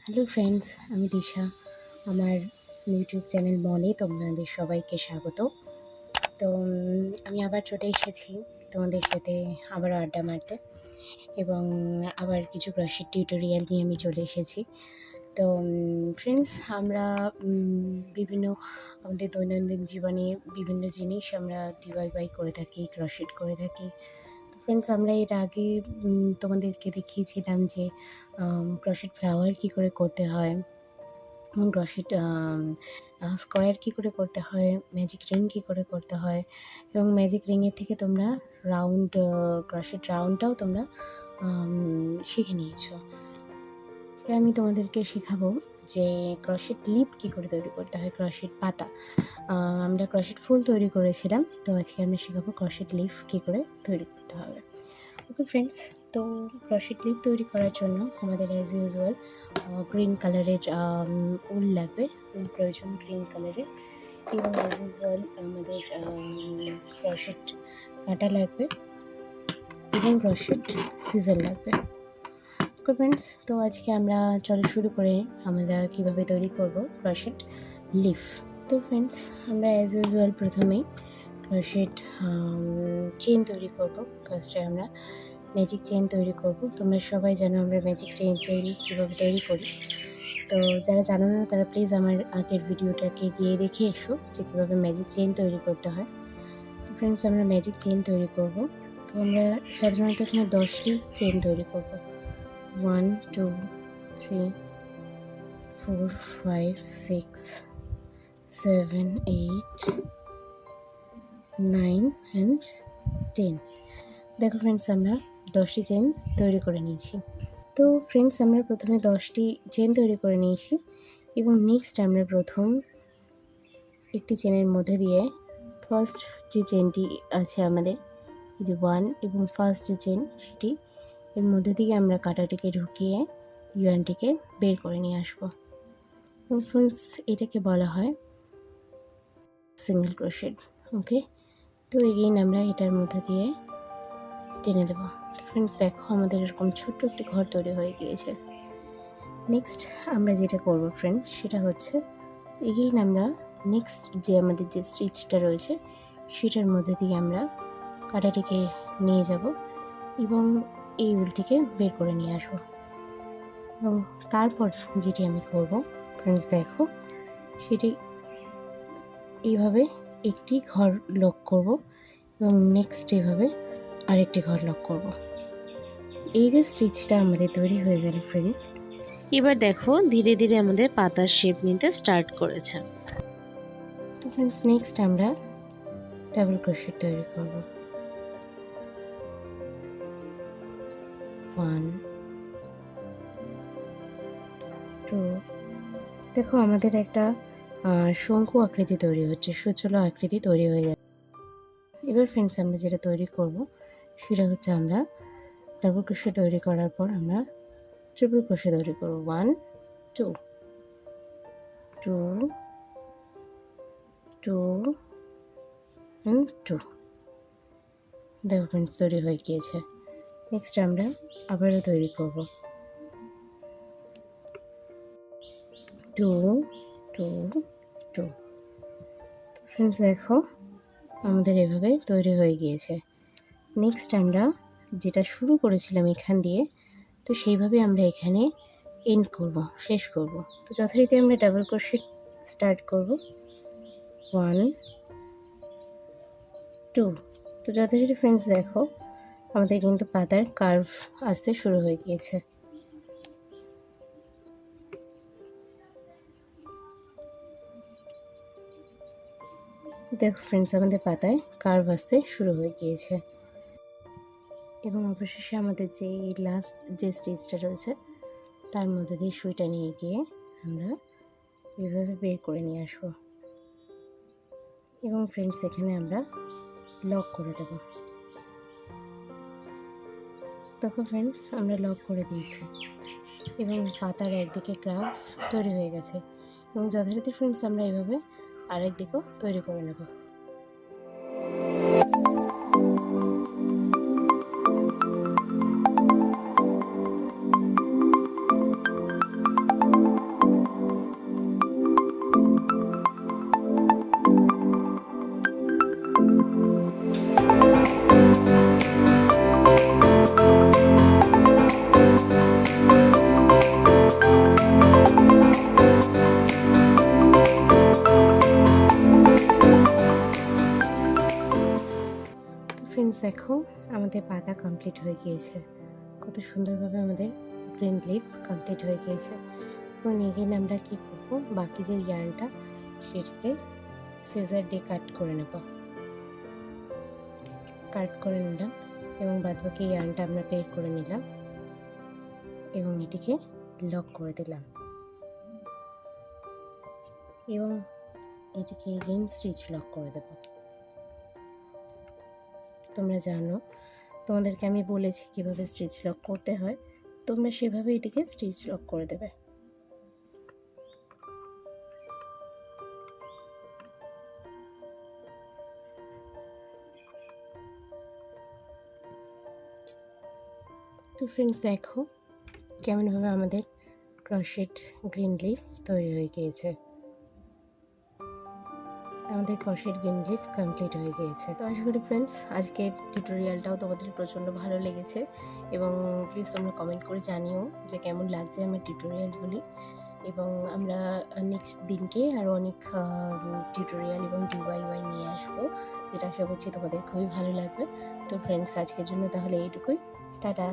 Hello friends, আমি দিশা। আমার YouTube channel মনে তোমাদের সবাইকে স্বাগত। তো আমি আবার চলে এসেছি তোমাদের সাথে আবার আড্ডা মারতে, এবং আবার কিছু ক্রোশেট টিউটোরিয়াল নিয়ে আমি চলে এসেছি। তো ফ্রেন্ডস, আমরা বিভিন্ন আমাদের দৈনন্দিন জীবনে বিভিন্ন জিনিস আমরা ডিআইওয়াই করে থাকি, ক্রোশেট করে থাকি। তো ফ্রেন্ডস, আমরা এর আগে তোমাদেরকে দেখিয়েছিলাম যে ক্রোশেট ফ্লাওয়ার কী করে করতে হয়, এবং ক্রোশেট স্কোয়ার কী করে করতে হয়, ম্যাজিক রিং কী করে করতে হয়, এবং ম্যাজিক রিংয়ের থেকে তোমরা রাউন্ড ক্রোশেট রাউন্ডটাও তোমরা শিখে নিয়েছো। আজকে আমি তোমাদেরকে শেখাবো যে ক্রোশেট লিপ কী করে তৈরি করতে হয়, ক্রোশেট পাতা। আমরা ক্রোশেট ফুল তৈরি করেছিলাম, তো আজকে আমি শেখাবো ক্রোশেট লিফ কী করে তৈরি করতে হবে। ওকে ফ্রেন্ডস, তো ক্রোশেট লিপ তৈরি করার জন্য আমাদের অ্যাজ ইউজুয়াল গ্রিন কালারের উল লাগবে, উল প্রয়োজন গ্রিন কালারের, এবং অ্যাজ ইউজুয়াল আমাদের ক্রোশেট কাঁটা লাগবে এবং ক্রোশেট সিজার লাগবে। ওকে ফ্রেন্ডস, তো আজকে আমরা চলো শুরু করে আমরা কীভাবে তৈরি করব ক্রোশেট লিফ। তো ফ্রেন্ডস, আমরা অ্যাজ ইউজুয়াল প্রথমেই ক্রোশেট চেন তৈরি করব। ফার্স্টে আমরা ম্যাজিক চেন তৈরি করব। তোমরা সবাই জানো আমরা ম্যাজিক চেন কীভাবে তৈরি করি। তো যারা জানো না তারা প্লিজ আমার আগের ভিডিওটাকে গিয়ে দেখে এসো যে কীভাবে ম্যাজিক চেন তৈরি করতে হয়। তো ফ্রেন্ডস, আমরা ম্যাজিক চেন তৈরি করব। তো আমরা সাধারণত এখানে 10টি চেন তৈরি করব। 1 2 3 4 5 6 7 8 9 and 10। দেখো ফ্রেন্ডস, আমরা 10টি চেন তৈরি করে নিয়েছি। তো ফ্রেন্ডস, আমরা প্রথমে 10টি চেন তৈরি করে নিয়েছি, এবং নেক্সট আমরা প্রথম একটি চেনের মধ্যে দিয়ে ফার্স্ট যে চেনটি আছে আমাদের, এই যে 1 এবং ফার্স্ট যে চেন সেটি, এর মধ্যে দিয়ে আমরা কাঁটাটিকে ঢুকিয়ে ইয়ার্নটিকে বের করে নিয়ে আসবো। এবং ফ্রেন্ডস, এটাকে বলা হয় সিঙ্গেল ক্রোশেট। ওকে, তো এগেইন আমরা এটার মধ্যে দিয়ে টেনে দেবো। ফ্রেন্ডস, দেখো আমাদের এরকম ছোট্ট একটি ঘর তৈরি হয়ে গিয়েছে। নেক্সট আমরা যেটা করব ফ্রেন্ডস, সেটা হচ্ছে এগেইন আমরা নেক্সট যে আমাদের যে স্টিচটা রয়েছে সেটার মধ্যে দিয়ে আমরা কাঁটাটিকে নিয়ে যাব এবং এই উলটিকে বের করে নিয়ে আসবো। এবং তারপর যেটি আমি করব ফ্রেন্ডস, দেখো সেটি এইভাবে একটি ঘর লক করব এবং নেক্সট এইভাবে আরেকটি ঘর লক করব। এই যে স্টিচটা আমাদের তৈরি হয়ে গেল ফ্রেন্ডস, এবার দেখো ধীরে ধীরে আমাদের পাতার শেপ নিতে স্টার্ট করেছে। তো ফ্রেন্ডস, নেক্সট আমরা ডাবল ক্রোশেট তৈরি করব। 1 2। দেখো আমাদের একটা শঙ্কু আকৃতি তৈরি হচ্ছে, সুচলো আকৃতি তৈরি হয়ে যাচ্ছে। এবার ফ্রেন্ডস, আমরা যেটা তৈরি করব সেটা হচ্ছে আমরা ডাবল ক্রোশেট তৈরি করার পর আমরা ট্রিপল ক্রোশেট তৈরি করব। 1 2 2 2 and 2। দেখো ফ্রেন্ডস, তৈরি হয়ে গিয়েছে। নেক্সট আমরা আবারও তৈরি করব 2 2 2। ফ্রেন্ডস, দেখো আমাদের এভাবে তৈরি হয়ে গিয়েছে। নেক্সট আমরা যেটা শুরু করেছিলাম এখান দিয়ে, তো সেইভাবে আমরা এখানে এন্ড করব, শেষ করব। তো যথারীতি আমরা ডাবল ক্রোশেট স্টার্ট করব। 1 2। তো যথারীতি ফ্রেন্ডস, দেখো আমাদের কিন্তু পাতার কার্ভ আসতে শুরু হয়ে গিয়েছে। দেখো ফ্রেন্ডস, আমাদের পাতায় কার্ভ আসতে শুরু হয়ে গিয়েছে, এবং অবশেষে আমাদের যে লাস্ট যে স্টেজটা রয়েছে তার মধ্যে দিয়ে সুইটা নিয়ে গিয়ে আমরা এভাবে বের করে নিয়ে আসবো। এবং ফ্রেন্ডস, এখানে আমরা লক করে দেব। দেখো ফ্রেন্ডস, আমরা লক করে দিয়েছি এবং পাতার একদিকে কার্ভ তৈরি হয়ে গেছে, এবং যথারীতি ফ্রেন্ডস আমরা এভাবে আরেক দিকেও তৈরি করে নেব। দেখো আমাদের পাতা কমপ্লিট হয়ে গিয়েছে, কত সুন্দরভাবে আমাদের গ্রিন লিফ কমপ্লিট হয়ে গিয়েছে। এবং এখানে আমরা কী করবো, বাকি যে ইয়ার্নটা সেটাকে সিজার দিয়ে কাট করে নেব। কাট করে নিলাম এবং বাদবাকি ইয়ার্নটা আমরা বের করে নিলাম এবং এটিকে লক করে দিলাম এবং এটিকে রিং স্টিচ লক করে দেব। তোমরা জানো, তোমাদেরকে আমি বলেছি কিভাবে স্টিচ লক করতে হয়, তোমরা সেভাবে এটিকে স্টিচ লক করে দেবে। তো ফ্রেন্ডস দেখো কেমনভাবে আমাদের ক্রোশেট গ্রিন লিফ তৈরি হয়ে গিয়েছে। আমাদের ক্রোশেট গ্রিন লিফ কমপ্লিট হয়ে গিয়েছে। তো আশা করি ফ্রেন্ডস আজকের টিউটোরিয়ালটাও তোমাদের প্রচণ্ড ভালো লেগেছে এবং প্লিজ তোমরা কমেন্ট করে জানিও যে কেমন লাগছে আমার টিউটোরিয়ালগুলি। এবং আমরা নেক্সট দিনকে আরও অনেক টিউটোরিয়াল এবং DIY নিয়ে আসবো, যেটা আশা করছি তোমাদের খুবই ভালো লাগবে। তো ফ্রেন্ডস আজকের জন্য তাহলে এইটুকুই, টাটা।